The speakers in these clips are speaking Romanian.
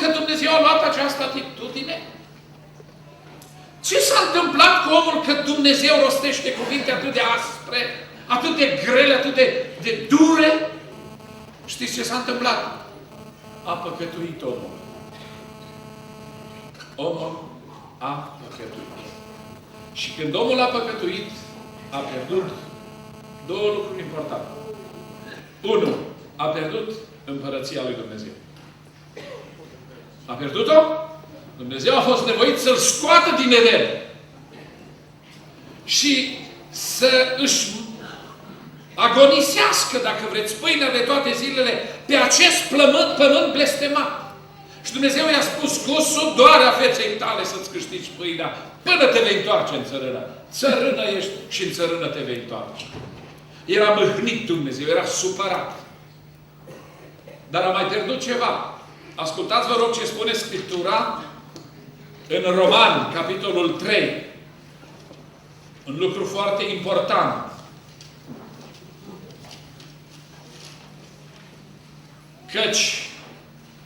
că Dumnezeu a luat această atitudine? Ce s-a întâmplat cu omul că Dumnezeu rostește cuvinte atât de aspre, atât de grele, atât de dure? Știți ce s-a întâmplat? A păcătuit omul. Omul a păcătuit. Și când omul a păcătuit, a pierdut două lucruri importante. Unu, a pierdut împărăția lui Dumnezeu. A pierdut-o? Dumnezeu a fost nevoit să-l scoată din Eden. Și să își agonisească, dacă vreți, pâinea de toate zilele pe acest pământ blestemat. Și Dumnezeu i-a spus, cu sudoarea feței tale să-ți câștigi pâinea până te vei întoarce în țărână. Țărână ești și în țărână te vei întoarce. Era mâhnit Dumnezeu, era supărat. Dar a mai pierdut ceva. Ascultați, vă rog, ce spune Scriptura în Roman, capitolul 3. Un lucru foarte important. Căci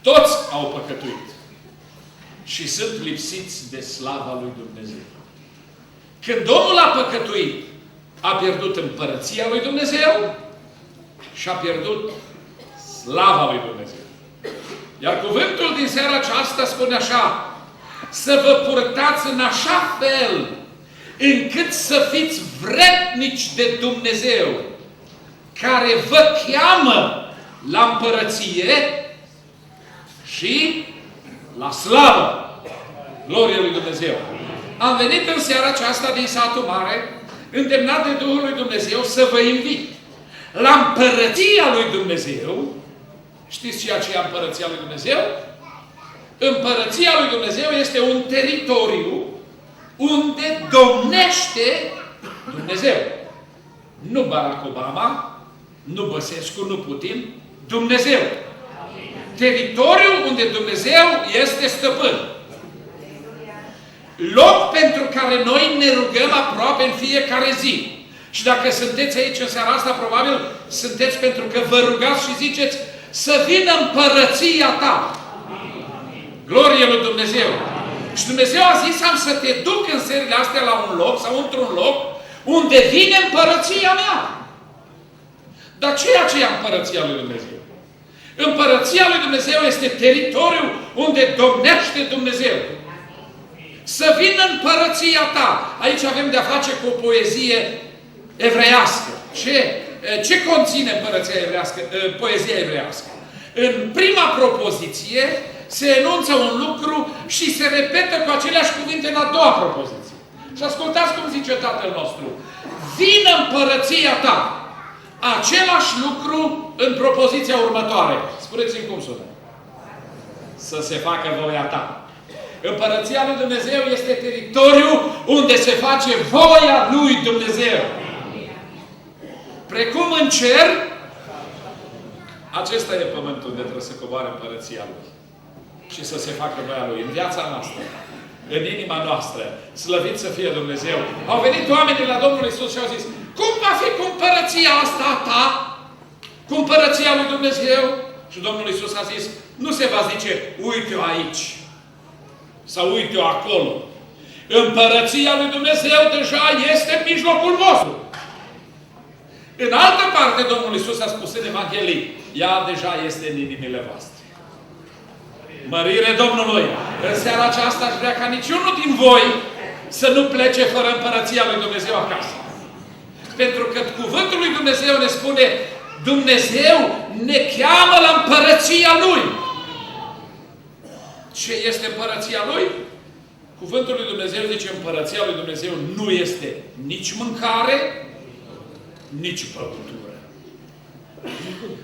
toți au păcătuit și sunt lipsiți de slava lui Dumnezeu. Când omul a păcătuit, a pierdut împărăția lui Dumnezeu și a pierdut slava lui Dumnezeu. Iar cuvântul din seara aceasta spune așa: să vă purtați în așa fel încât să fiți vrednici de Dumnezeu, care vă cheamă la împărăție și la slavă. Glorie lui Dumnezeu! Am venit în seara aceasta din satul mare, îndemnat de Duhul lui Dumnezeu, să vă invit la împărăția lui Dumnezeu. Știți ceea ce e împărăția lui Dumnezeu? Împărăția lui Dumnezeu este un teritoriu unde domnește Dumnezeu. Nu Barack Obama, nu Băsescu, nu Putin, Dumnezeu. Teritoriul unde Dumnezeu este stăpân. Loc pentru care noi ne rugăm aproape în fiecare zi. Și dacă sunteți aici în seara asta, probabil sunteți pentru că vă rugați și ziceți să vină împărăția ta. Glorie lui Dumnezeu! Și Dumnezeu a zis, am să te duc în serile astea la un loc sau într-un loc unde vine împărăția mea. Dar ce e împărăția lui Dumnezeu? Împărăția lui Dumnezeu este teritoriul unde domnește Dumnezeu. Să vină împărăția ta. Aici avem de-a face cu o poezie evreiască. Ce conține împărăția evreiască, poezia evreiască? În prima propoziție se enunță un lucru și se repetă cu aceleași cuvinte în a doua propoziție. Și ascultați cum zice Tatăl nostru. Vină împărăția ta. Același lucru în propoziția următoare. Spuneți-mi cum sună. Să se facă voia ta. Împărăția lui Dumnezeu este teritoriul unde se face voia lui Dumnezeu. Precum în cer, acesta e pământul unde trebuie să coboare împărăția lui. Și să se facă voia lui. În viața noastră, în inima noastră, slăvit să fie Dumnezeu. Au venit oamenii la Domnul Iisus și au zis, cum va fi cu împărăția asta a ta? Cu împărăția lui Dumnezeu? Și Domnul Iisus a zis, nu se va zice, uite-o aici. Sau uite-o acolo. Împărăția lui Dumnezeu deja este în mijlocul vostru. În altă parte, Domnul Iisus a spus în Evanghelie, ea deja este în inimile voastre. Mărire Domnului! În seara aceasta aș vrea ca niciunul din voi să nu plece fără împărăția lui Dumnezeu acasă. Pentru că cuvântul lui Dumnezeu ne spune, Dumnezeu ne cheamă la împărăția Lui. Ce este împărăția Lui? Cuvântul lui Dumnezeu zice, împărăția lui Dumnezeu nu este nici mâncare, nici băutură.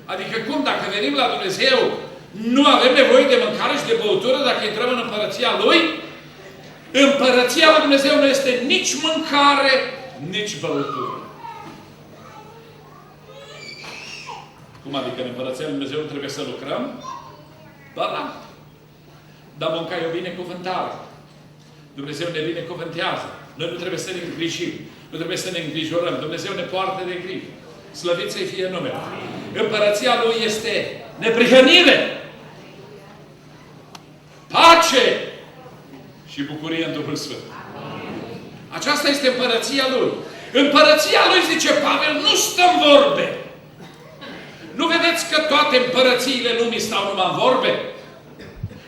Adică cum? Dacă venim la Dumnezeu, nu avem nevoie de mâncare și de băutură dacă intrăm în împărăția Lui? Împărăția lui Dumnezeu nu este nici mâncare, nici băutură. Cum adică în împărăția lui Dumnezeu nu trebuie să lucrăm? Ba da. Dar mânca e o binecuvântare. Dumnezeu ne binecuvântează. Noi nu trebuie să ne îngrijim. Nu trebuie să ne îngrijorăm. Dumnezeu ne poartă de grijă. Slăvit să-i fie numele. Împărăția Lui este neprihănire. pace și bucurie în Duhul Sfânt. Aceasta este împărăția Lui. Împărăția Lui, zice Pavel, nu stă în vorbe. Nu vedeți că toate împărățiile lumii stau numai în vorbe?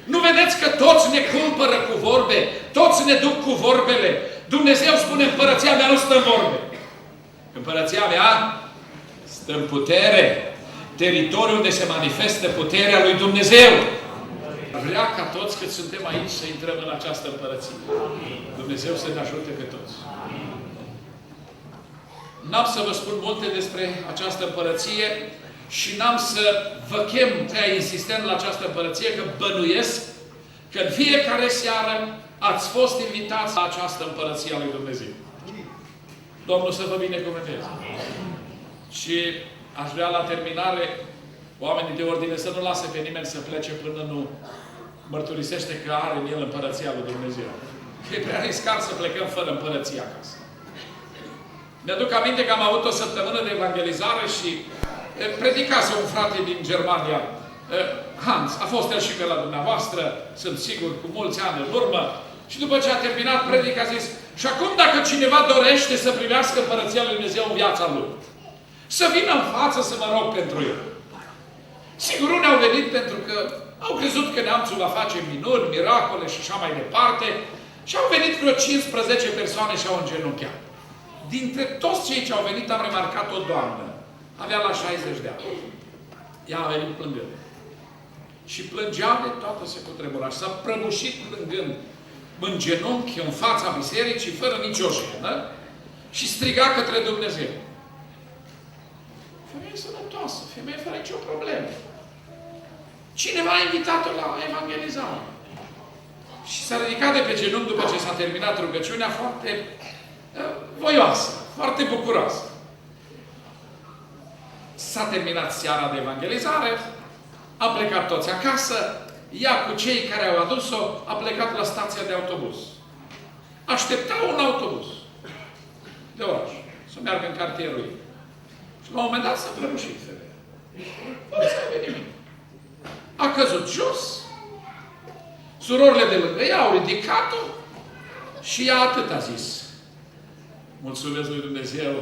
Nu vedeți că toți ne cumpără cu vorbe? Toți ne duc cu vorbele? Dumnezeu spune, împărăția mea nu stă în vorbe. Împărăția mea stă în putere. Teritoriul unde se manifestă puterea lui Dumnezeu. Vrea ca toți cât suntem aici să intrăm în această împărăție. Dumnezeu să ne ajute pe toți. N-am să vă spun multe despre această împărăție și n-am să vă chem prea insistent la această împărăție, că bănuiesc că în fiecare seară ați fost invitați la această împărăție a lui Dumnezeu. Domnul să vă binecuvânteze. Și aș vrea la terminare oamenii de ordine să nu lase pe nimeni să plece până nu mărturisește că are în el împărăția lui Dumnezeu. E prea riscant să plecăm fără împărăția acasă. Mi-aduc aminte că am avut o săptămână de evangelizare și predicase un frate din Germania, Hans, a fost el și pe la dumneavoastră, sunt sigur, cu mulți ani în urmă, și după ce a terminat predica a zis, și acum dacă cineva dorește să primească împărăția lui Dumnezeu în viața lui, să vină în față să mă rog pentru el. Sigur, unii au venit pentru că au crezut că neamțul va face minuni, miracole și așa mai departe, și au venit vreo 15 persoane și au îngenunchiat. Dintre toți cei ce au venit am remarcat o doamnă. Avea la 60 de ani. Ea a venit plângând. Și plângea de toată se cutremura. Și s-a prăbușit plângând în genunchi, în fața bisericii, fără nicio jenă, și striga către Dumnezeu. Femeie sănătoasă, femeie fără nicio problemă. Cineva a invitat-o la evangelizare. Și s-a ridicat de pe genunchi după ce s-a terminat rugăciunea foarte voioasă, foarte bucuroasă. S-a terminat seara de evangelizare, a plecat toți acasă, ea cu cei care au adus-o a plecat la stația de autobuz. Aștepta un autobuz de oraș să meargă în cartierul ei. Și la un moment dat s-a prăbușit femeia. Fără să aibă nimic. A căzut jos, surorile de lângă ea au ridicat-o și ea atât a zis. Mulțumesc lui Dumnezeu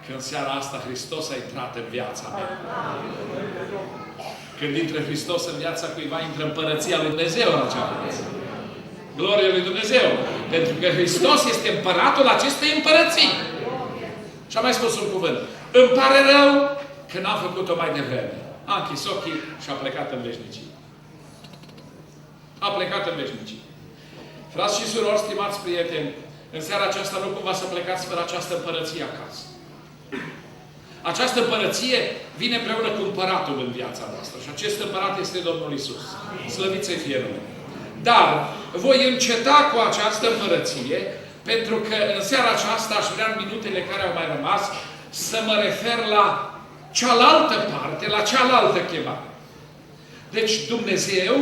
că în seara asta Hristos a intrat în viața mea. Când intră Hristos în viața cuiva, intră împărăția lui Dumnezeu în acea viață. Glorie lui Dumnezeu! Pentru că Hristos este împăratul acestei împărății. Și am mai spus un cuvânt. Îmi pare rău că n-am făcut-o mai devreme. A închis ochii și a plecat în veșnicie. A plecat în veșnicie. Frați și surori, stimați prieteni, în seara aceasta nu cumva să plecați fără această împărăție acasă. Această împărăție vine împreună cu împăratul în viața noastră. Și acest împărat este Domnul Iisus. Slăvit să fie numele. Dar voi înceta cu această împărăție, pentru că în seara aceasta aș vrea în minutele care au mai rămas să mă refer la cealaltă parte, la cealaltă chemare. Deci Dumnezeu,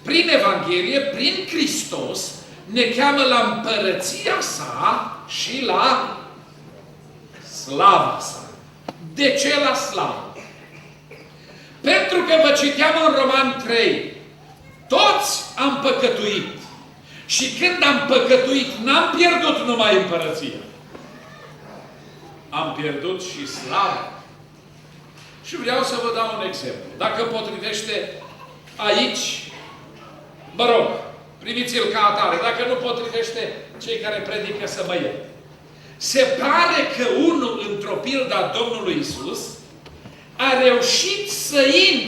prin Evanghelie, prin Hristos, ne cheamă la împărăția sa și la slava sa. De ce la slavă? Pentru că vă citeam în Roman 3, toți am păcătuit. Și când am păcătuit, n-am pierdut numai împărăția. Am pierdut și slava. Și vreau să vă dau un exemplu. Dacă potrivește aici, mă rog, priviți-l ca atare. Dacă nu potrivește, cei care predică să mă ierte. Se pare că unul, într-o pildă a Domnului Iisus, a reușit să intre